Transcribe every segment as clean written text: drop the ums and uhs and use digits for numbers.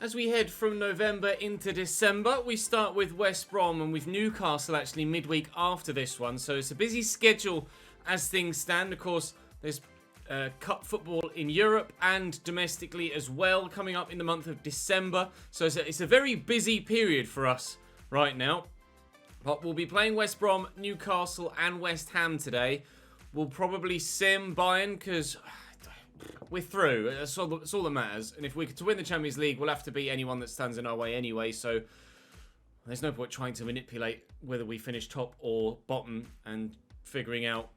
As we head from November into December, we start with West Brom and with Newcastle actually midweek after this one. So it's a busy schedule as things stand. Of course, there's cup football in Europe and domestically as well coming up in the month of December. So it's a very busy period for us right now. But we'll be playing West Brom, Newcastle and West Ham today. We'll probably sim Bayern because we're through. That's all that matters. And if we're to win the Champions League, we'll have to beat anyone that stands in our way anyway. So there's no point trying to manipulate whether we finish top or bottom and figuring out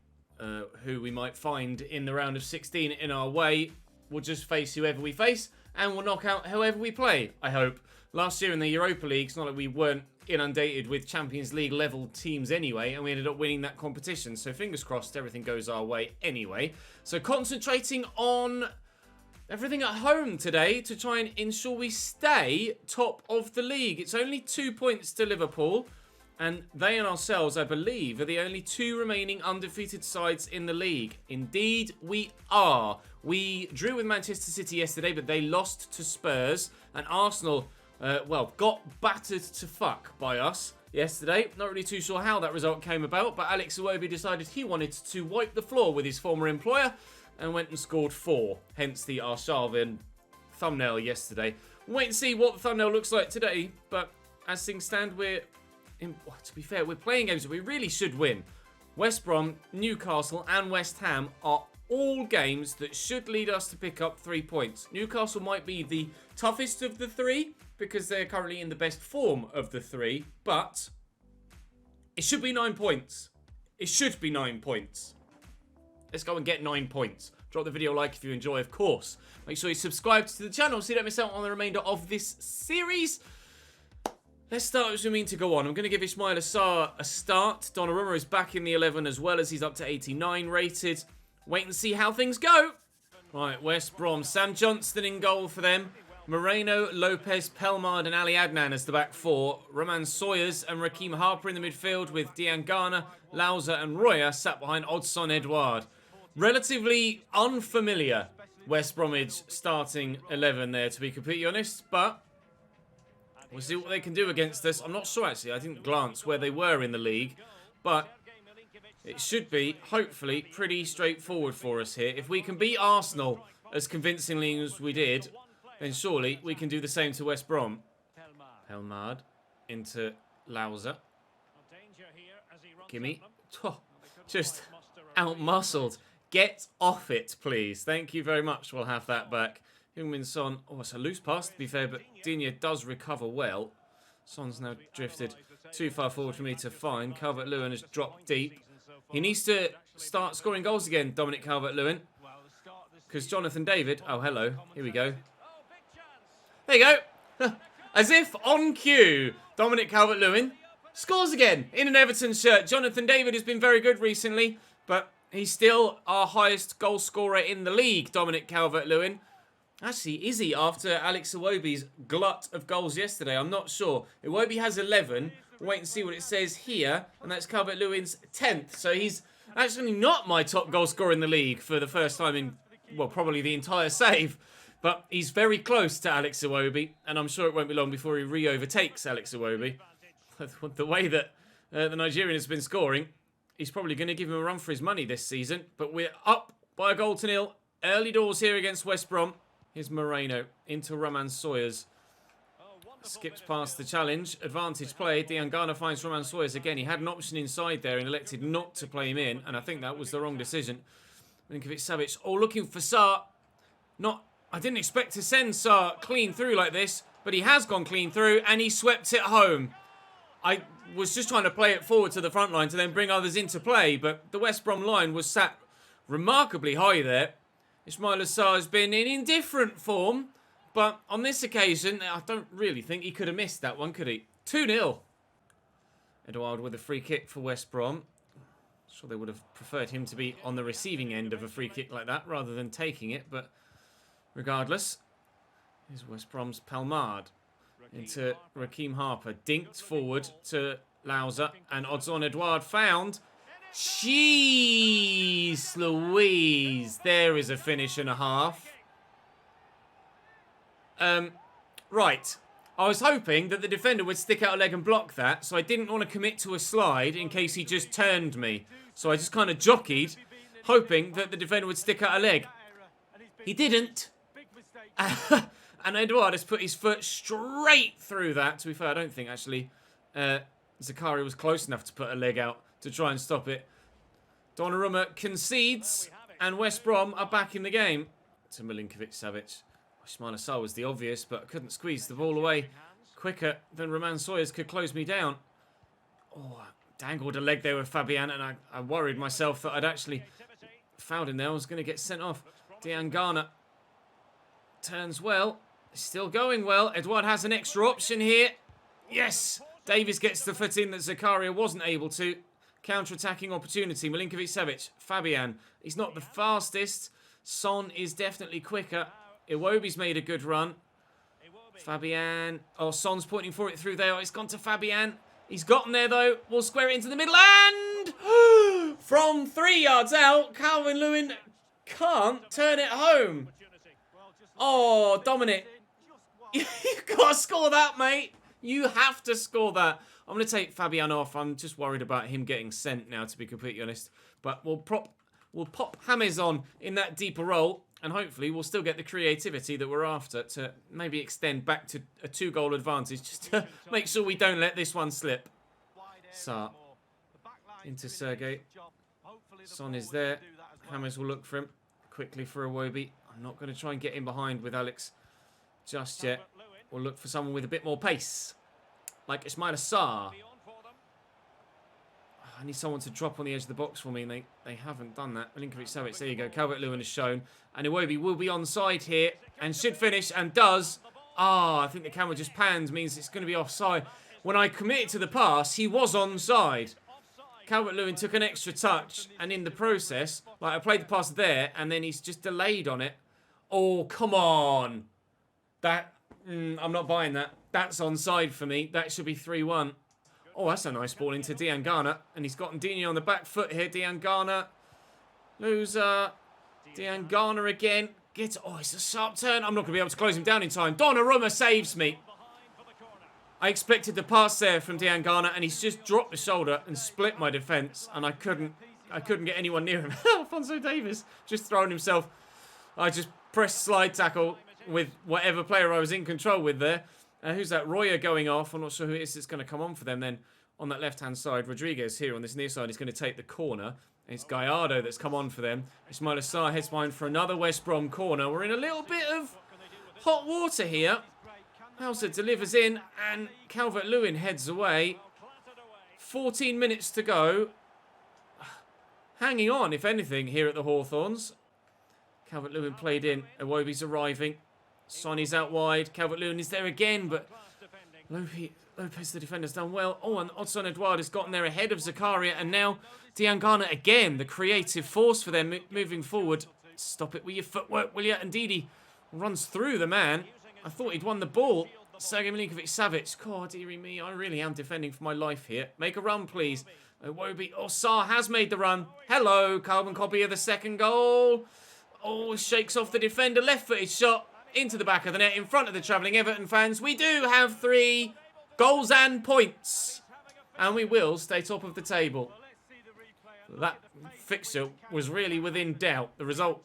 who we might find in the round of 16 in our way. We'll just face whoever we face and we'll knock out whoever we play, I hope. Last year in the Europa League, it's not like we weren't inundated with Champions League level teams anyway, and we ended up winning that competition. So fingers crossed everything goes our way anyway. So concentrating on everything at home today to try and ensure we stay top of the league. It's only 2 points to Liverpool, and they and ourselves, I believe, are the only two remaining undefeated sides in the league. Indeed, we are. We drew with Manchester City yesterday, but they lost to Spurs, and Arsenal got battered to fuck by us yesterday. Not really too sure how that result came about, but Alex Iwobi decided he wanted to wipe the floor with his former employer and went and scored 4. Hence the Arshavin thumbnail yesterday. We'll wait and see what the thumbnail looks like today, but as things stand, to be fair, we're playing games that we really should win. West Brom, Newcastle and West Ham are all games that should lead us to pick up 3 points. Newcastle might be the toughest of the 3, because they're currently in the best form of the 3, but it should be 9 points. It should be 9 points. Let's go and get 9 points. Drop the video a like if you enjoy, of course. Make sure you subscribe to the channel so you don't miss out on the remainder of this series. Let's start as we mean to go on. I'm going to give Ismail Assar a start. Donnarumma is back in the 11 as well, as he's up to 89 rated. Wait and see how things go. Right, West Brom. Sam Johnston in goal for them. Moreno, Lopez, Pelmard and Ali Adnan as the back 4. Roman Sawyers and Raheem Harper in the midfield with Diangana, Lauza and Roya sat behind Odsonne Edouard. Relatively unfamiliar West Bromwich starting 11 there, to be completely honest, but we'll see what they can do against us. I'm not sure actually, I didn't glance where they were in the league, but it should be, hopefully, pretty straightforward for us here. If we can beat Arsenal as convincingly as we did, then surely we can do the same to West Brom. Pelmard into Lauza. Gimme. Oh, just out-muscled. Get off it, please. Thank you very much. We'll have that back. Heung-min Son. Oh, it's a loose pass, to be fair, but Digne does recover well. Son's now drifted too far forward for me to find. Calvert-Lewin has dropped deep. He needs to start scoring goals again, Dominic Calvert-Lewin. Because Jonathan David... Oh, hello. Here we go. There you go. As if on cue, Dominic Calvert-Lewin scores again in an Everton shirt. Jonathan David has been very good recently, but he's still our highest goal scorer in the league, Dominic Calvert-Lewin. Actually, is he after Alex Iwobi's glut of goals yesterday? I'm not sure. Iwobi has 11. We'll wait and see what it says here, and that's Calvert-Lewin's 10th. So he's actually not my top goal scorer in the league for the first time in, well, probably the entire save. But he's very close to Alex Iwobi, and I'm sure it won't be long before he re-overtakes Alex Iwobi. The way that the Nigerian has been scoring, he's probably going to give him a run for his money this season. But we're up by a goal to nil. Early doors here against West Brom. Here's Moreno into Roman Sawyers. Skips past the challenge. Advantage play. Diangana finds Roman Sawyers again. He had an option inside there and elected not to play him in, and I think that was the wrong decision. Milinkovic-Savic. Oh, looking for Sarr. I didn't expect to send Sarr clean through like this, but he has gone clean through and he swept it home. I was just trying to play it forward to the front line to then bring others into play, but the West Brom line was sat remarkably high there. Ismail Assar has been in indifferent form, but on this occasion, I don't really think he could have missed that one, could he? 2-0. Edouard with a free kick for West Brom. Sure they would have preferred him to be on the receiving end of a free kick like that rather than taking it, but regardless, here's West Brom's Pelmard into Raheem Harper. Dinked forward to Lauza and Odsonne Edouard found. Jeez Louise. There is a finish and a half. Right. I was hoping that the defender would stick out a leg and block that, so I didn't want to commit to a slide in case he just turned me. So I just kind of jockeyed, hoping that the defender would stick out a leg. He didn't. And Edouard has put his foot straight through that. To be fair, I don't think, actually, Zakaria was close enough to put a leg out to try and stop it. Donnarumma concedes, and West Brom are back in the game. To Milinkovic-Savic. Ismail Assar was the obvious, but couldn't squeeze the ball away quicker than Roman Sawyers could close me down. Oh, I dangled a leg there with Fabian, and I worried myself that I'd actually fouled him there. I was going to get sent off. Diangana turns well. Still going well. Edouard has an extra option here. Yes! Davies gets the foot in that Zakaria wasn't able to. Counter-attacking opportunity. Milinkovic-Savic. Fabian. He's not the fastest. Son is definitely quicker. Iwobi's made a good run. Fabian. Oh, Son's pointing for it through there. Oh, it's gone to Fabian. He's gotten there, though. We'll square it into the middle. And from 3 yards out, Calvert-Lewin can't turn it home. Oh, Dominic. You've got to score that, mate. You have to score that. I'm going to take Fabian off. I'm just worried about him getting sent now, to be completely honest. But we'll pop James on in that deeper role. And hopefully we'll still get the creativity that we're after to maybe extend back to a 2-goal advantage. Just to make sure we don't let this one slip. Sarr. Into Sergei. Son is there. James will look for him. Quickly for Iwobi. I'm not going to try and get in behind with Alex just yet. We'll look for someone with a bit more pace. Like Ismail Assar. I need someone to drop on the edge of the box for me, and they haven't done that. Milinkovic-Savic, there you go. Calvert-Lewin has shown. And Iwobi will be onside here and should finish and does. I think the camera just pans, means it's going to be offside. When I committed to the pass, he was onside. Calvert-Lewin took an extra touch, and in the process, like I played the pass there, and then he's just delayed on it. Oh, come on. I'm not buying that. That's onside for me. That should be 3-1. Oh, that's a nice ball into Diangana. And he's got Ndini on the back foot here. Diangana. Loser. Diangana again. Oh, it's a sharp turn. I'm not going to be able to close him down in time. Donnarumma saves me. I expected the pass there from Diangana, and he's just dropped the shoulder and split my defence. And I couldn't get anyone near him. Alphonso Davies just thrown himself. I just pressed slide tackle with whatever player I was in control with there. Who's that? Royer going off. I'm not sure who it is that's going to come on for them then. On that left-hand side, Rodriguez here on this near side is going to take the corner. And it's Gallardo that's come on for them. Ismail Assar heads behind for another West Brom corner. We're in a little bit of hot water here. Hauser delivers in and Calvert-Lewin heads away. 14 minutes to go. Hanging on, if anything, here at the Hawthorns. Calvert-Lewin played in. Iwobi's arriving. Sonny's out wide. Calvert-Lewin is there again, but Lopez, the defender's done well. Oh, and Odsonne Edouard has gotten there ahead of Zakaria, and now Diangana again, the creative force for them moving forward. Stop it with your footwork, will you? And Ndidi runs through the man. I thought he'd won the ball. Sergei Milinkovic-Savic. God, dearie me, I really am defending for my life here. Make a run, please. Iwobi. Oh, Sarr has made the run. Hello, carbon copy of the second goal. Oh, shakes off the defender. Left-footed shot into the back of the net in front of the travelling Everton fans. We do have 3 goals and points. And we will stay top of the table. That fixture was really within doubt. The result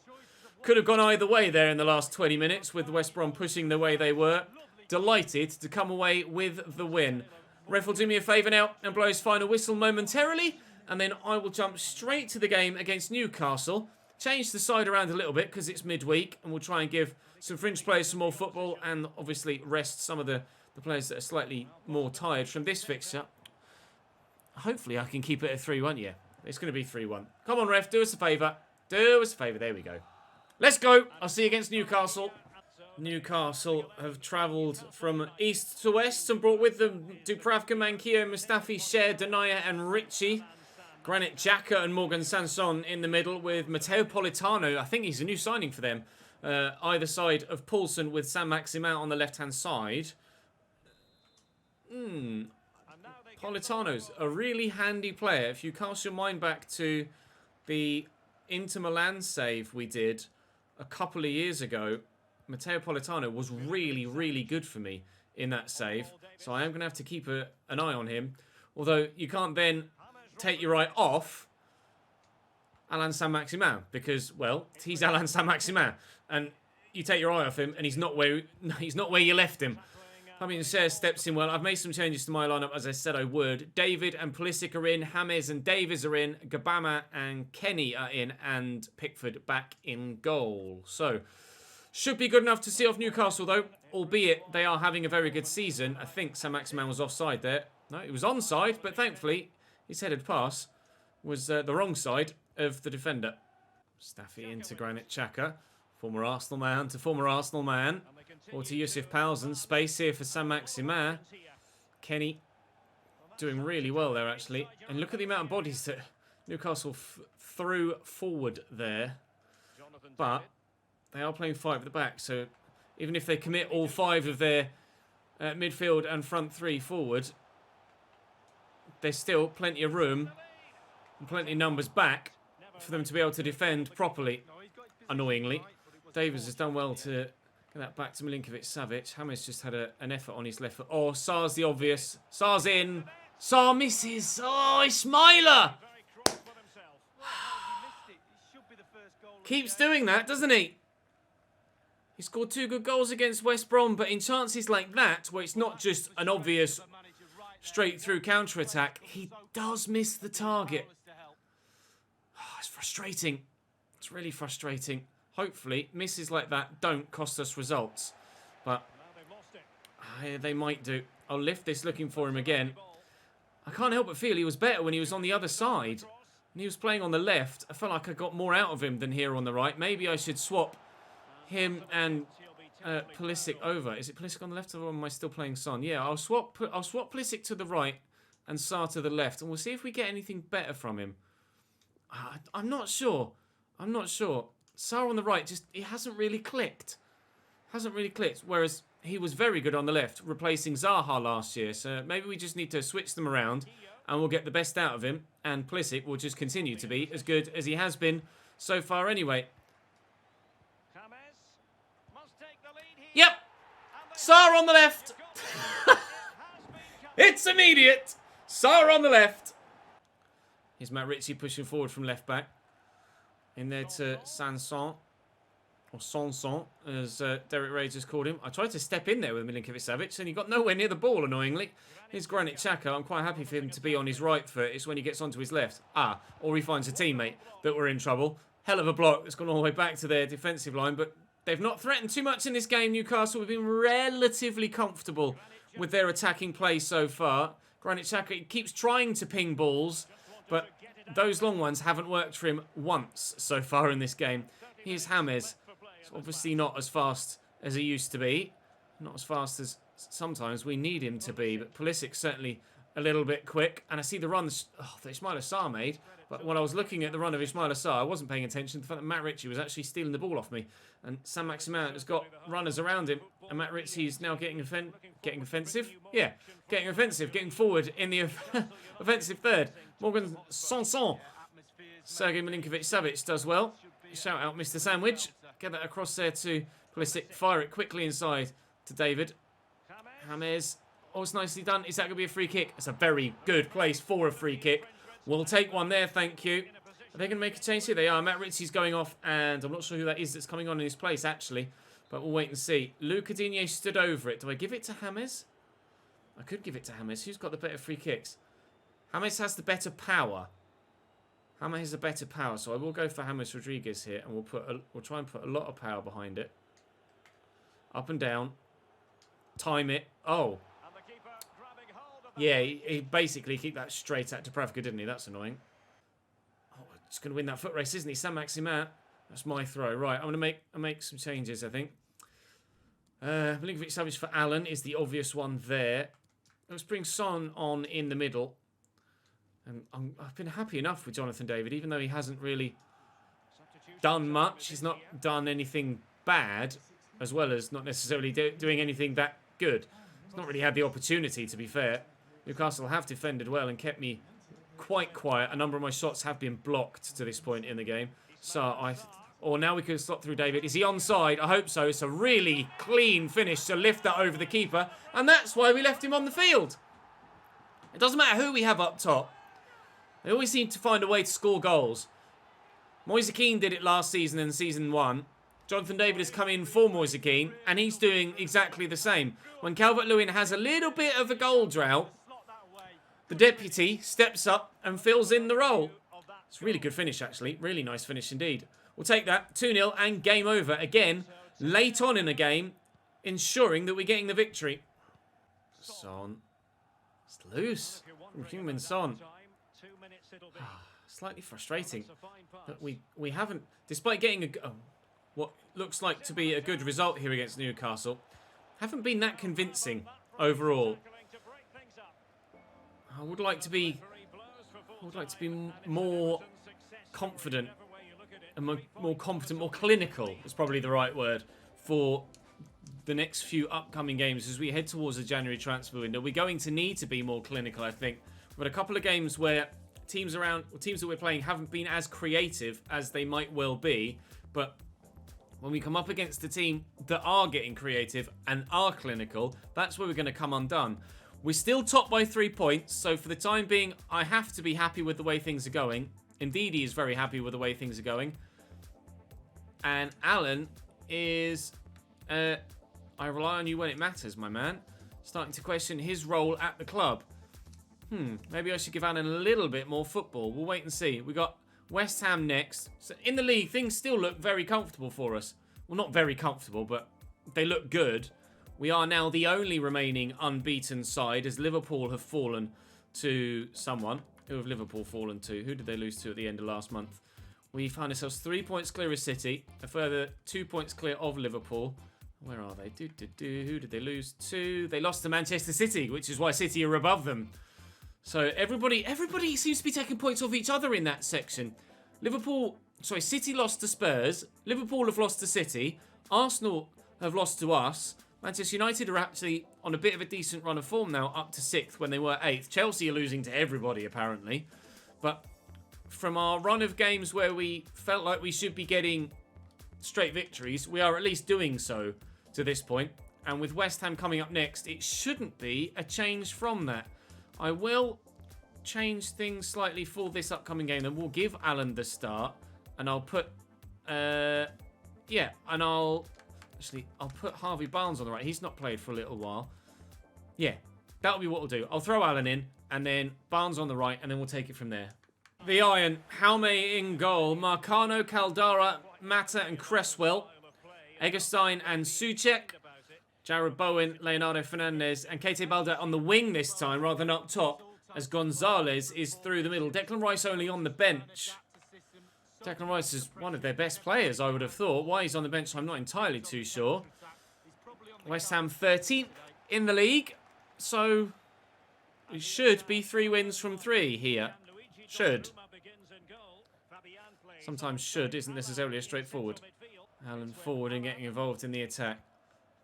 could have gone either way there in the last 20 minutes with West Brom pushing the way they were. Delighted to come away with the win. Ref will do me a favour now and blow his final whistle momentarily. And then I will jump straight to the game against Newcastle. Change the side around a little bit because it's midweek. And we'll try and give some fringe players some more football. And obviously rest some of the players that are slightly more tired from this fixture. Hopefully I can keep it at 3-1. Yeah, it's going to be 3-1. Come on, ref. Do us a favour. Do us a favour. There we go. Let's go. I'll see you against Newcastle. Newcastle have travelled from east to west and brought with them Dubravka, Manquillo, Mustafi, Cher, Denaya and Richie. Granit Xhaka and Morgan Sanson in the middle with Matteo Politano. I think he's a new signing for them. Either side of Poulsen with Saint-Maximin on the left-hand side. Politano's a really handy player. If you cast your mind back to the Inter Milan save we did a couple of years ago, Matteo Politano was really, really good for me in that save. So I am going to have to keep an eye on him. Although you can't then take your eye off Alain Saint-Maximin because, well, he's Alain Saint-Maximin. And you take your eye off him and he's not where you left him. Fabian Ser steps in well. I've made some changes to my lineup as I said I would. David and Pulisic are in. James and Davies are in. Gabama and Kenny are in. And Pickford back in goal. So, should be good enough to see off Newcastle though. Albeit they are having a very good season. I think Saint-Maximin was offside there. No, he was onside. But thankfully, his headed pass was the wrong side of the defender. Staffy into Granit Xhaka. Former Arsenal man to former Arsenal man. Or to Yusuf Palzen. Space here for Saint-Maximin. Kenny doing really well there, actually. And look at the amount of bodies that Newcastle threw forward there. But they are playing 5 at the back. So even if they commit all 5 of their midfield and front 3 forward, there's still plenty of room and plenty of numbers back for them to be able to defend properly, annoyingly. Davies has done well to get that back to Milinkovic-Savic. James just had an effort on his left foot. Oh, Sarr's the obvious. Sarr's in. Sarr misses. Oh, Ismaila! Keeps doing that, doesn't he? He scored 2 good goals against West Brom, but in chances like that, where it's not just an obvious straight-through counter-attack, he does miss the target. Oh, it's frustrating. It's really frustrating. Hopefully, misses like that don't cost us results. But they might do. I'll lift this looking for him again. I can't help but feel he was better when he was on the other side. When he was playing on the left, I felt like I got more out of him than here on the right. Maybe I should swap him and Pulisic over. Is it Pulisic on the left or am I still playing Son? Yeah, I'll swap Pulisic to the right and Sarr to the left. And we'll see if we get anything better from him. I'm not sure. I'm not sure. Sarr on the right, he hasn't really clicked. Whereas he was very good on the left, replacing Zaha last year. So maybe we just need to switch them around and we'll get the best out of him. And Pulisic will just continue to be as good as he has been so far anyway. Yep. Sarr on the left. It's immediate. Sarr on the left. Here's Matt Ritchie pushing forward from left back. In there to Sanson, or Sanson, as Derek Ray just called him. I tried to step in there with Milinkovic-Savic, and he got nowhere near the ball, annoyingly. Here's Granit Xhaka. I'm quite happy for him to be on his right foot. It's when he gets onto his left. Or he finds a teammate that we're in trouble. Hell of a block that's gone all the way back to their defensive line, but they've not threatened too much in this game, Newcastle. We've been relatively comfortable with their attacking play so far. Granit Xhaka keeps trying to ping balls, but those long ones haven't worked for him once so far in this game. Here's James. It's obviously not as fast as he used to be. Not as fast as sometimes we need him to be. But Pulisic certainly a little bit quick. And I see the run that Ismaila Sarr made. But when I was looking at the run of Ismaila Sarr, I wasn't paying attention to the fact that Matt Ritchie was actually stealing the ball off me. And Saint-Maximin has got runners around him. And Matt Ritchie is now getting offensive. Yeah, getting offensive, getting forward in the offensive third. Morgan Sanson. Sergei Milinkovic-Savic does well. Shout out Mr. Sandwich. Get that across there to Pulisic. Fire it quickly inside to David. James. Oh, it's nicely done. Is that going to be a free kick? It's a very good place for a free kick. We'll take one there, thank you. Are they going to make a change here? They are. Matt Ritchie's going off, and I'm not sure who that is that's coming on in his place, actually. But we'll wait and see. Luca Digne stood over it. Do I give it to James? I could give it to James. Who's got the better free kicks? James has the better power. James has the better power, so I will go for James Rodriguez here, and we'll try and put a lot of power behind it. Up and down. Time it. Oh. Yeah, he basically kept that straight at Dubravka, didn't he? That's annoying. Oh, just going to win that foot race, isn't he? Saint-Maximin. That's my throw. Right, I'm going to make some changes, I think. Milinkovic-Savic for Allen is the obvious one there. Let's bring Son on in the middle. And I've been happy enough with Jonathan David, even though he hasn't really done much. He's not done anything bad, as well as not necessarily doing anything that good. He's not really had the opportunity, to be fair. Newcastle have defended well and kept me quite quiet. A number of my shots have been blocked to this point in the game. So Or now we can slot through David. Is he onside? I hope so. It's a really clean finish to lift that over the keeper. And that's why we left him on the field. It doesn't matter who we have up top. They always seem to find a way to score goals. Moise Kean did it last season in season 1. Jonathan David has come in for Moise Kean, and he's doing exactly the same. When Calvert-Lewin has a little bit of a goal drought, the deputy steps up and fills in the role. It's a really good finish, actually. Really nice finish indeed. We'll take that. 2-0 and game over. Again, late on in the game, ensuring that we're getting the victory. Son. It's loose from Heung-min Son. Slightly frustrating that we haven't, despite getting what looks like to be a good result here against Newcastle, haven't been that convincing overall. I would like to be more confident and more competent, more clinical is probably the right word for the next few upcoming games as we head towards the January transfer window. We're going to need to be more clinical, I think. But a couple of games where teams that we're playing haven't been as creative as they might well be. But when we come up against a team that are getting creative and are clinical, that's where we're going to come undone. We're still top by 3 points, so for the time being, I have to be happy with the way things are going. Indeed, he is very happy with the way things are going. And Alan is... I rely on you when it matters, my man. Starting to question his role at the club. Maybe I should give Alan a little bit more football. We'll wait and see. We got West Ham next. So in the league, things still look very comfortable for us. Well, not very comfortable, but they look good. We are now the only remaining unbeaten side as Liverpool have fallen to someone. Who have Liverpool fallen to? Who did they lose to at the end of last month? We found ourselves 3 points clear of City. A further 2 points clear of Liverpool. Where are they? Who did they lose to? They lost to Manchester City, which is why City are above them. So everybody seems to be taking points off each other in that section. City lost to Spurs. Liverpool have lost to City. Arsenal have lost to us. Manchester United are actually on a bit of a decent run of form now, up to 6th when they were 8th. Chelsea are losing to everybody, apparently. But from our run of games where we felt like we should be getting straight victories, we are at least doing so to this point. And with West Ham coming up next, it shouldn't be a change from that. I will change things slightly for this upcoming game. Then we'll give Alan the start. And I'll put... I'll put Harvey Barnes on the right. He's not played for a little while. Yeah, that'll be what we'll do. I'll throw Alan in, and then Barnes on the right, and then we'll take it from there. The Iron, Jaume in goal. Marcano, Caldara, Mata, and Cresswell. Eggestein and Souček. Jared Bowen, Leonardo Fernandez, and Keita Balde on the wing this time, rather than up top, as Gonzalez is through the middle. Declan Rice only on the bench. Declan Rice is one of their best players, I would have thought. Why he's on the bench, I'm not entirely too sure. West Ham 13th in the league. So, it should be 3 wins from 3 here. Should. Sometimes should isn't necessarily as straightforward. Alan forward and getting involved in the attack.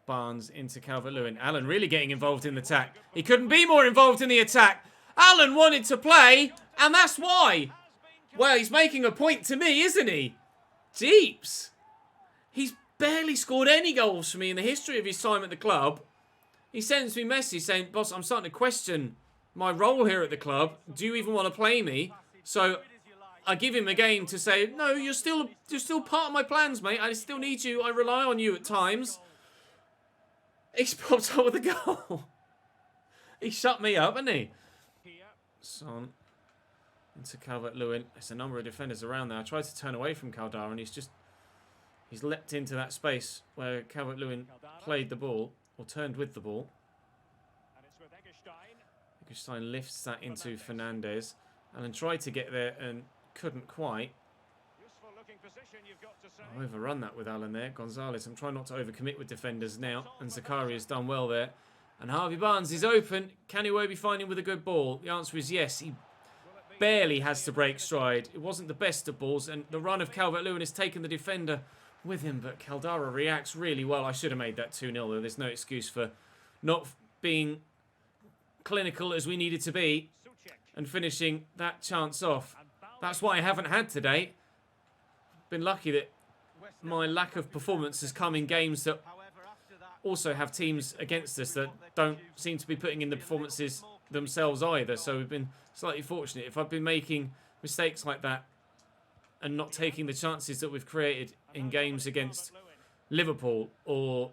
Barnes into Calvert-Lewin. Alan really getting involved in the attack. He couldn't be more involved in the attack. Alan wanted to play, and that's why. Well, he's making a point to me, isn't he? Jeeps. He's barely scored any goals for me in the history of his time at the club. He sends me a message saying, boss, I'm starting to question my role here at the club. Do you even want to play me? So I give him a game to say, no, you're still part of my plans, mate. I still need you. I rely on you at times. He's popped up with a goal. He shut me up, hasn't he? Son. Into Calvert-Lewin. There's a number of defenders around there. I tried to turn away from Caldara and he's leapt into that space where Calvert-Lewin played the ball, or turned with the ball. Eggestein lifts that into Fernandez. Alan tried to get there and couldn't quite. I overrun that with Alan there. Gonzalez, I'm trying not to overcommit with defenders now. And Zakari has done well there. And Harvey Barnes is open. Can he be finding with a good ball? The answer is yes. He barely has to break stride. It wasn't the best of balls. And the run of Calvert-Lewin has taken the defender with him. But Caldara reacts really well. I should have made that 2-0 though. There's no excuse for not being clinical as we needed to be. And finishing that chance off. That's what I haven't had today. Been lucky that my lack of performance has come in games that also have teams against us that don't seem to be putting in the performances themselves either. So we've been slightly fortunate. If I've been making mistakes like that and not taking the chances that we've created in games against Liverpool or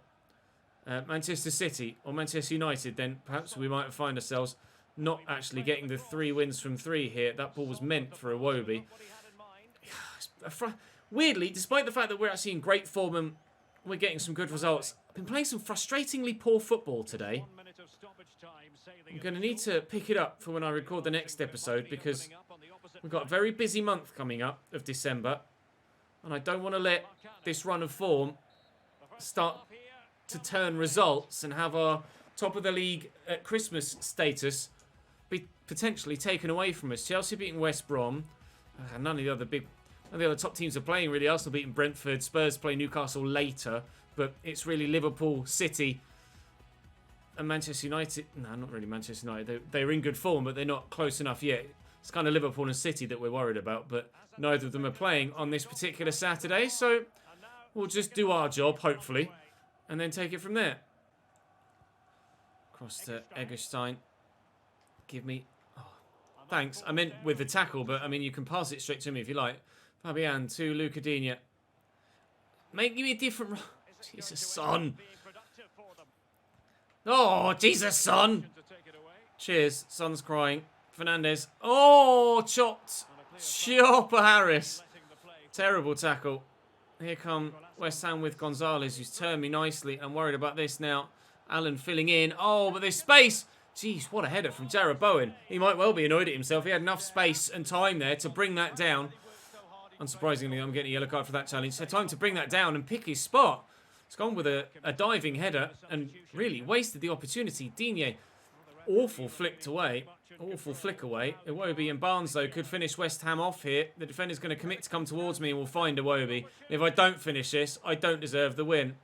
Manchester City or Manchester United, then perhaps we might find ourselves not actually getting the 3 wins from 3 here. That ball was meant for Iwobi. Weirdly, despite the fact that we're actually in great form and we're getting some good results, I've been playing some frustratingly poor football today. I'm going to need to pick it up for when I record the next episode, because we've got a very busy month coming up of December, and I don't want to let this run of form start to turn results and have our top of the league at Christmas status be potentially taken away from us. Chelsea beating West Brom. None of the other top teams are playing really. Arsenal beating Brentford. Spurs play Newcastle later, but it's really Liverpool, City, and Manchester United. No, not really Manchester United. They're in good form, but they're not close enough yet. It's kind of Liverpool and City that we're worried about, but neither of them are playing on this particular Saturday, so we'll just do our job, hopefully, and then take it from there. Across to Eggestein. Give me... Oh, thanks. I meant with the tackle, but I mean, you can pass it straight to me if you like. Fabian to Lucadinha. Give me a different... Jesus, Son. Oh, Jesus, Son. Cheers. Son's crying. Fernandez. Oh, chopped. Chopper Harris. Terrible tackle. Here come West Ham with Gonzalez, who's turned me nicely. I'm worried about this now. Allen filling in. Oh, but there's space. Jeez, what a header from Jarrod Bowen. He might well be annoyed at himself. He had enough space and time there to bring that down. Unsurprisingly, I'm getting a yellow card for that challenge. So time to bring that down and pick his spot. It's gone with a diving header and really wasted the opportunity. Digne, awful flicked away. Awful flick away. Iwobi and Barnes, though, could finish West Ham off here. The defender's going to commit to come towards me and will find Iwobi. If I don't finish this, I don't deserve the win.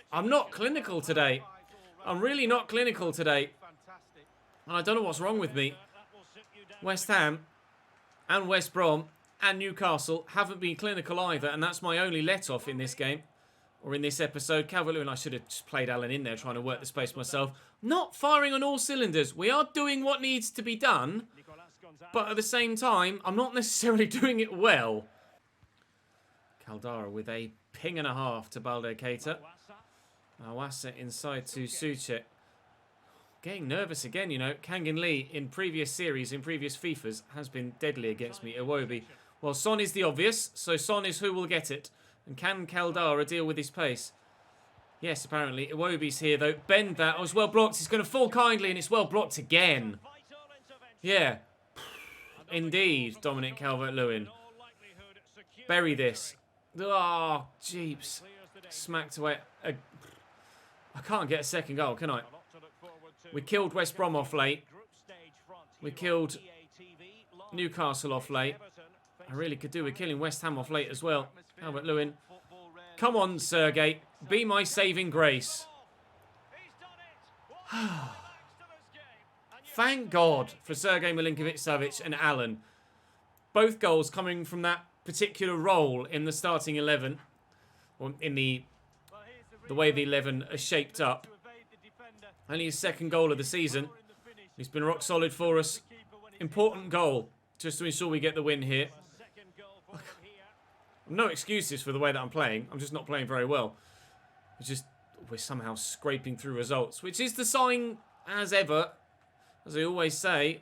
I'm not clinical today. I'm really not clinical today. And I don't know what's wrong with me. West Ham and West Brom and Newcastle haven't been clinical either, and that's my only let-off in this game, or in this episode. Calvert-Lewin, I should have just played Allen in there trying to work the space myself. Not firing on all cylinders. We are doing what needs to be done, but at the same time, I'm not necessarily doing it well. Caldara with a ping and a half to Balde Keita. Awasa inside to Suchet. Getting nervous again, you know. Kangin Lee in previous series, in previous FIFAs, has been deadly against me. Iwobi. Well, Son is the obvious, so Son is who will get it. And can Caldara deal with his pace? Yes, apparently. Iwobi's here, though. Bend that. Oh, it's well blocked. He's going to fall kindly, and it's well blocked again. Yeah. Indeed, Dominic Calvert-Lewin. Bury this. Oh, jeeps. Smacked away. I can't get a second goal, can I? We killed West Brom off late. We killed Newcastle off late. I really could do with killing West Ham off late as well. Calvert-Lewin. Come on, Sergey. Be my saving grace. Thank God for Sergey Milinkovic-Savic and Allen. Both goals coming from that particular role in the starting 11. Or in the way the 11 are shaped up. Only his second goal of the season. He's been rock solid for us. Important goal, just to ensure we get the win here. No excuses for the way that I'm playing. I'm just not playing very well. We're somehow scraping through results, which is the sign, as ever, as I always say,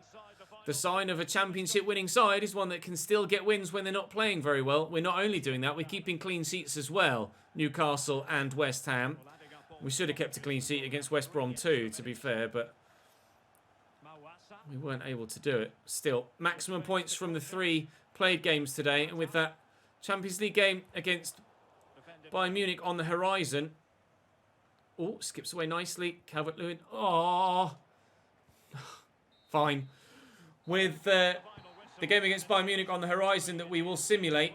the sign of a championship winning side is one that can still get wins when they're not playing very well. We're not only doing that, we're keeping clean sheets as well. Newcastle and West Ham. We should have kept a clean sheet against West Brom too, to be fair, but we weren't able to do it. Still, maximum points from the 3 played games today, and with that Champions League game against Bayern Munich on the horizon. Oh, skips away nicely. Calvert-Lewin. Oh, fine. With the game against Bayern Munich on the horizon that we will simulate,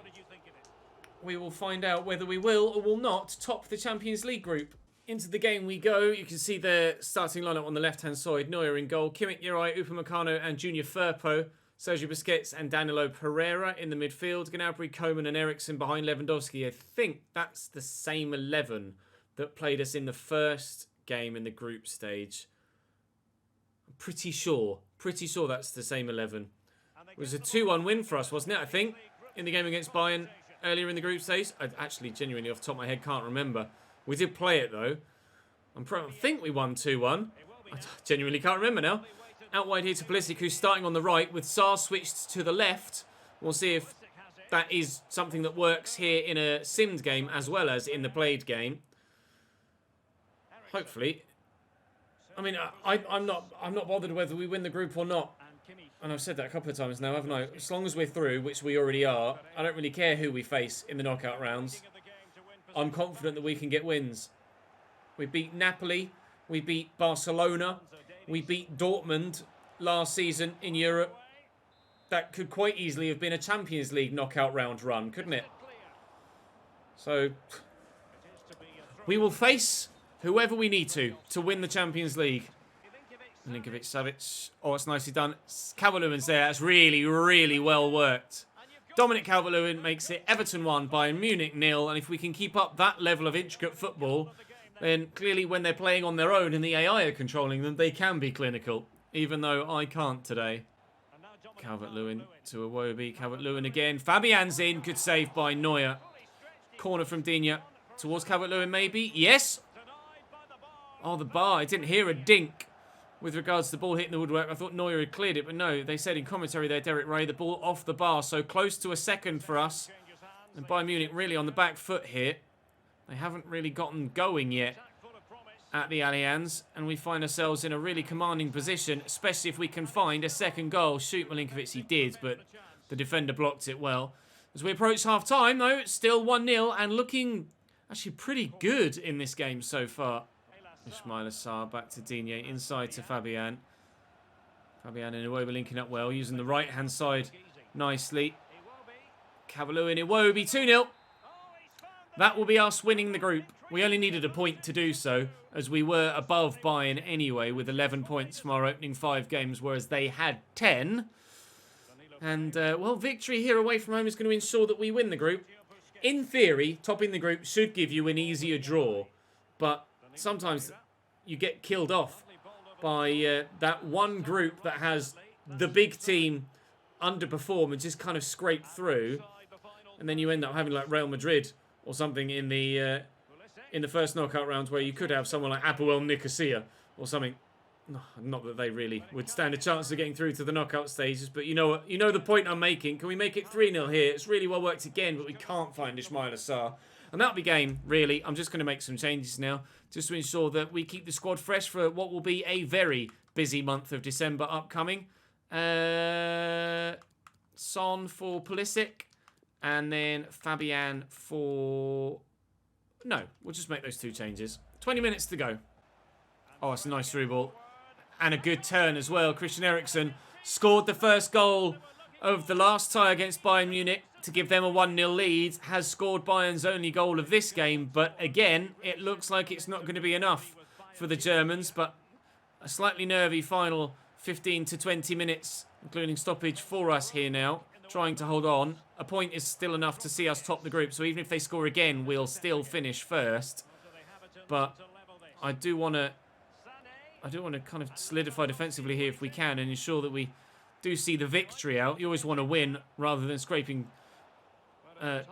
we will find out whether we will or will not top the Champions League group. Into the game we go. You can see the starting lineup on the left-hand side. Neuer in goal. Kimmich, Uri, Upamecano and Junior Firpo. Sergio Busquets and Danilo Pereira in the midfield. Gnabry, Koeman and Eriksen behind Lewandowski. I think that's the same 11 that played us in the first game in the group stage. I'm pretty sure that's the same 11. It was a 2-1 win for us, wasn't it, I think, in the game against Bayern earlier in the group stage. I actually genuinely off the top of my head can't remember. We did play it though. I think we won 2-1. I genuinely can't remember now. Out wide here to Pulisic, who's starting on the right with Sarr switched to the left. We'll see if that is something that works here in a simmed game as well as in the played game. Hopefully. I mean, I'm not bothered whether we win the group or not. And I've said that a couple of times now, haven't I? As long as we're through, which we already are, I don't really care who we face in the knockout rounds. I'm confident that we can get wins. We beat Napoli. We beat Barcelona. We beat Dortmund last season in Europe. That could quite easily have been a Champions League knockout round run, couldn't it? So, we will face whoever we need to win the Champions League. Milinkovic-Savic. Oh, it's nicely done. Calvert-Lewin's there. That's really, really well worked. Dominic Calvert-Lewin makes it Everton 1, Bayern Munich 0. And if we can keep up that level of intricate football, then clearly when they're playing on their own and the AI are controlling them, they can be clinical. Even though I can't today. Calvert-Lewin to Iwobi. Calvert-Lewin again. Fabian's in. Good save by Neuer. Corner from Digne. Towards Calvert-Lewin maybe. Yes. Oh, the bar. I didn't hear a dink with regards to the ball hitting the woodwork. I thought Neuer had cleared it, but no. They said in commentary there, Derek Ray, the ball off the bar. So close to a second for us. And Bayern Munich really on the back foot here. They haven't really gotten going yet at the Allianz, and we find ourselves in a really commanding position, especially if we can find a second goal. Shoot, Milinkovic, he did, but the defender blocked it well. As we approach half-time, though, it's still 1-0 and looking actually pretty good in this game so far. Ismail Assar back to Digne, inside to Fabian. Fabian and Iwobi linking up well, using the right-hand side nicely. Calvert-Lewin, Iwobi, 2-0. That will be us winning the group. We only needed a point to do so, as we were above Bayern anyway, with 11 points from our opening 5 games, whereas they had 10. And, well, victory here away from home is going to ensure that we win the group. In theory, topping the group should give you an easier draw. But sometimes you get killed off by that one group that has the big team underperform and just kind of scrape through. And then you end up having like Real Madrid or something in the first knockout rounds where you could have someone like Apoel Nicosia or something. Not that they really would stand a chance of getting through to the knockout stages, but you know the point I'm making. Can we make it 3-0 here? It's really well worked again, but we can't find Ismail Assar. And that'll be game, really. I'm just going to make some changes now just to ensure that we keep the squad fresh for what will be a very busy month of December upcoming. Son for Pulisic. And then Fabian for... No, we'll just make those 2 changes. 20 minutes to go. Oh, it's a nice through ball. And a good turn as well. Christian Eriksen scored the first goal of the last tie against Bayern Munich to give them a 1-0 lead. Has scored Bayern's only goal of this game. But again, it looks like it's not going to be enough for the Germans. But a slightly nervy final 15 to 20 minutes, including stoppage for us here now. Trying to hold on. A point is still enough to see us top the group. So even if they score again, we'll still finish first. But I do want to kind of solidify defensively here if we can and ensure that we do see the victory out. You always want to win rather than scraping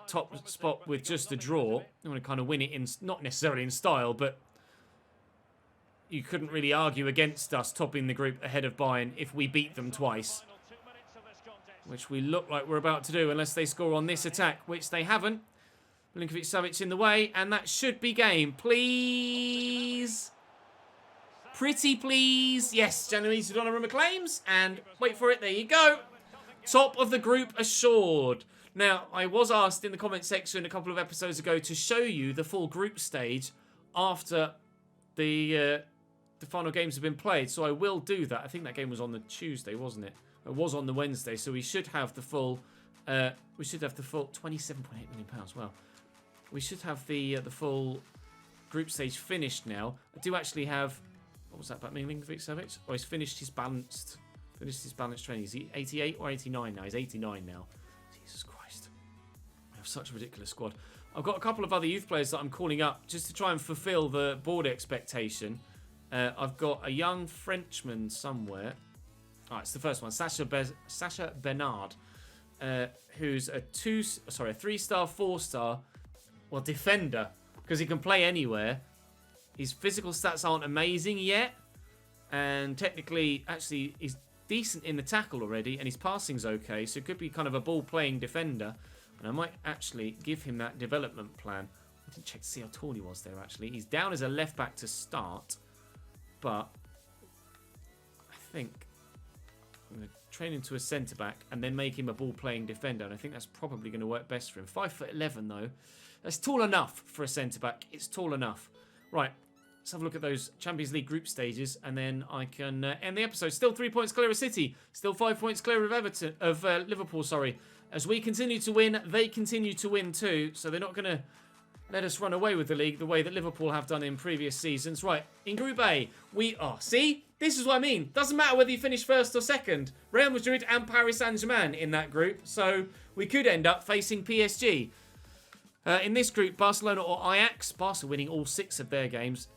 top spot with just a draw. You want to kind of win it in, not necessarily in style, but you couldn't really argue against us topping the group ahead of Bayern if we beat them twice. Which we look like we're about to do unless they score on this attack, which they haven't. Milinkovic-Savic in the way, and that should be game. Please. Pretty please. Yes, Genovese Donnarumma claims, and wait for it, there you go. Top of the group assured. Now, I was asked in the comment section a couple of episodes ago to show you the full group stage after the final games have been played, so I will do that. I think that game was on the Tuesday, wasn't it? It was on the Wednesday, so we should have the full. We should have the full £27.8 million. Well, we should have the full group stage finished now. I do actually have. What was that about Milinkovic-Savic? Oh, he's finished his balanced Finished his balance training. Is he 88 or 89 now? He's 89 now. Jesus Christ. We have such a ridiculous squad. I've got a couple of other youth players that I'm calling up just to try and fulfill the board expectation. I've got a young Frenchman somewhere. All right, it's the first one. Sacha Bernard, who's a 3-star, 4-star, well, defender, because he can play anywhere. His physical stats aren't amazing yet. And technically, actually, he's decent in the tackle already, and his passing's okay, so it could be kind of a ball-playing defender. And I might actually give him that development plan. I didn't check to see how tall he was there, actually. He's down as a left-back to start, but I think I'm going to train him to a centre-back and then make him a ball-playing defender, and I think that's probably going to work best for him. 5'11", though. That's tall enough for a centre-back. It's tall enough. Right. Let's have a look at those Champions League group stages, and then I can end the episode. Still 3 points clear of City. Still 5 points clear of Liverpool. Sorry. As we continue to win, they continue to win too. So they're not going to let us run away with the league the way that Liverpool have done in previous seasons. Right, in Group A, we are. See, this is what I mean. Doesn't matter whether you finish first or second. Real Madrid and Paris Saint-Germain in that group. So we could end up facing PSG. In this group, Barcelona or Ajax. Barca winning all 6 of their games.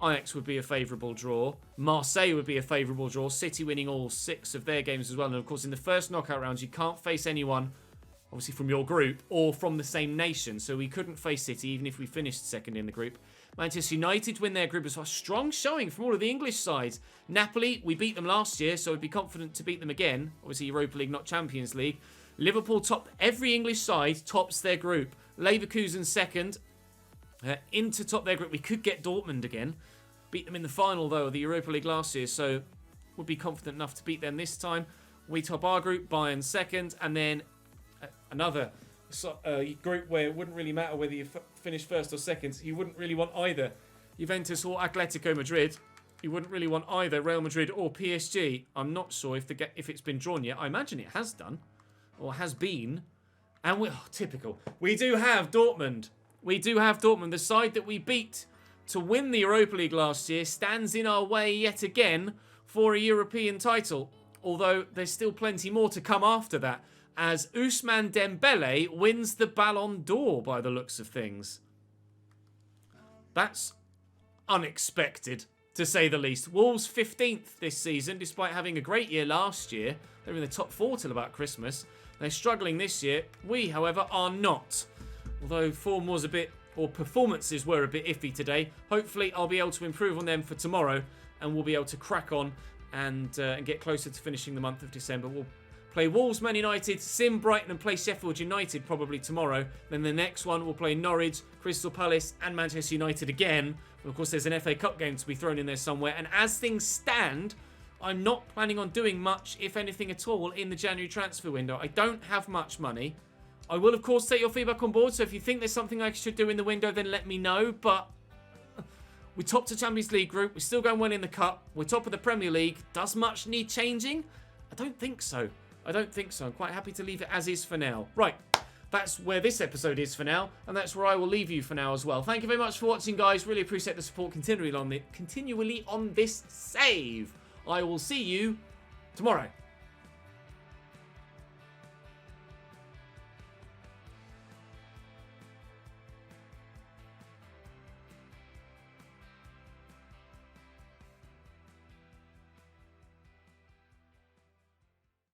Ajax would be a favourable draw. Marseille would be a favourable draw. City winning all 6 of their games as well. And of course, in the first knockout rounds, you can't face anyone, obviously, from your group or from the same nation. So we couldn't face City, even if we finished second in the group. Manchester United win their group as well. Strong showing from all of the English sides. Napoli, we beat them last year, so we'd be confident to beat them again. Obviously, Europa League, not Champions League. Liverpool top. Every English side tops their group. Leverkusen second. Inter top their group. We could get Dortmund again. Beat them in the final, though, of the Europa League last year, so would be confident enough to beat them this time. We top our group, Bayern second, and then another group where it wouldn't really matter whether you finish first or second. You wouldn't really want either Juventus or Atletico Madrid. You wouldn't really want either Real Madrid or PSG. I'm not sure if it's been drawn yet. I imagine it has done, or has been. And typical. We do have Dortmund. We do have Dortmund. The side that we beat to win the Europa League last year stands in our way yet again for a European title. Although there's still plenty more to come after that, as Ousmane Dembele wins the Ballon d'Or by the looks of things. That's unexpected, to say the least. Wolves 15th this season, despite having a great year last year. They were in the top 4 till about Christmas. They're struggling this year. We, however, are not. Although form was performances were a bit iffy today. Hopefully I'll be able to improve on them for tomorrow, and we'll be able to crack on and get closer to finishing the month of December. We'll play Wolves, Man United, Sim, Brighton, and play Sheffield United probably tomorrow. Then the next one we'll play Norwich, Crystal Palace, and Manchester United again. And of course there's an FA Cup game to be thrown in there somewhere. And as things stand, I'm not planning on doing much, if anything at all, in the January transfer window. I don't have much money. I will, of course, take your feedback on board, so if you think there's something I should do in the window, then let me know. But we topped the Champions League group. We're still going well in the Cup. We're top of the Premier League. Does much need changing? I don't think so. I'm quite happy to leave it as is for now. Right, that's where this episode is for now, and that's where I will leave you for now as well. Thank you very much for watching, guys. Really appreciate the support continually on this save. I will see you tomorrow.